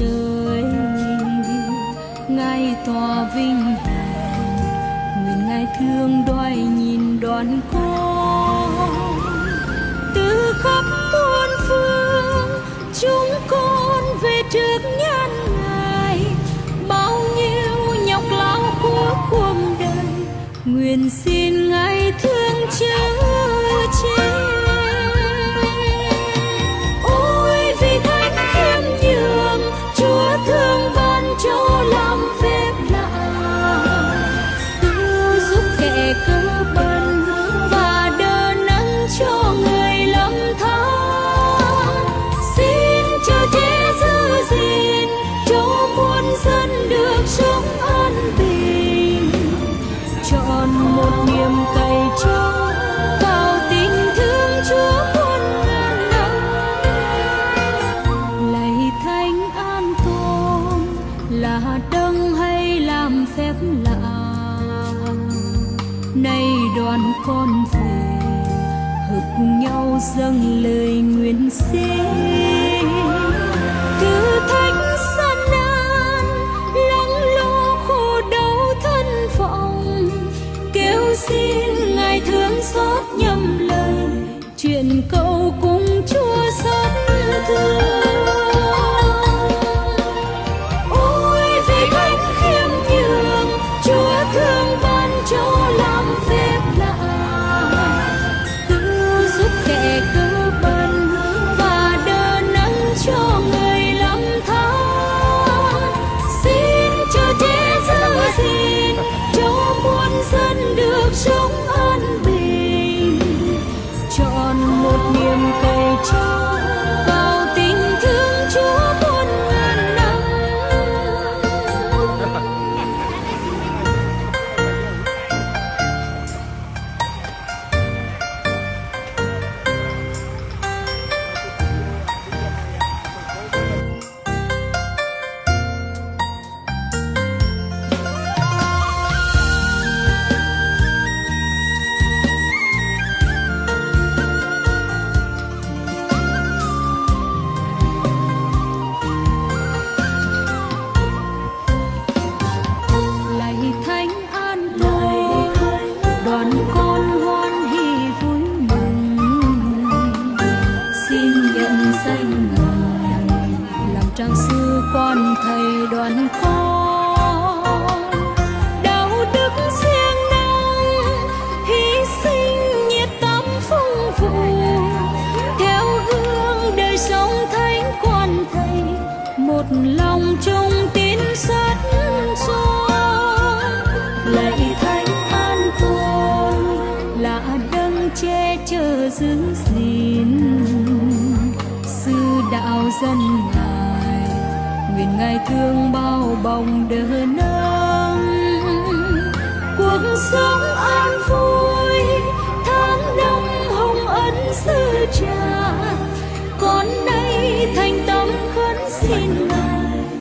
trời. Ngài tỏa vinh hiển, nguyện Ngài thương đoái nhìn đoàn con. Từ khắp muôn phương chúng con về trước nhan Ngài, bao nhiêu nhọc lao của cuộc đời, nguyện xin Ngài thương chở che. Ôi vì thánh khiêm nhường, Chúa thương ban cho làm phép lạ, cứu giúp kẻ cơ bần và đỡ nâng cho người lầm than. Xin chở che giữ gìn cho muôn dân được sống an bình, chọn một niềm cậy trông vào tình thương Chúa muôn ngàn năm. Lạy Thánh An Tôn là đấng hay làm phép lạ, nay đoàn con về hợp cùng nhau dâng lời nguyện xin. Thử thách gian nan lắng lo khổ đau thân vọng, kêu xin Ngài thương xót nhầm lời, chuyện cầu cùng Chúa xót thương. Ôi vì thánh khiêm nhường, Chúa thương ban cho làm phép lạ, cứu giúp kẻ cơ bần và đỡ nâng cho người lầm than. Xin chở che giữ gìn cho muôn dân được sống an bình, chọn một niềm cậy trông vào tình thương Chúa muôn ngàn năm. Lạy Thánh An Tôn, đoàn con hoan hỉ vui mừng, xin nhận danh Ngài làm trang sư quan thầy đoàn con. Đạo đức siêng năng, hy sinh nhiệt tâm phụng vụ, theo gương đời sống thánh quan thầy, một lòng trong tín sát son. Lạy Thánh An Tôn là đấng che chở giữ gìn, sư đạo dân Ngài, nguyện Ngài thương bao bồng đỡ nâng, cuộc sống an vui tháng năm hồng ân sư cha. Con nay thành tâm khấn xin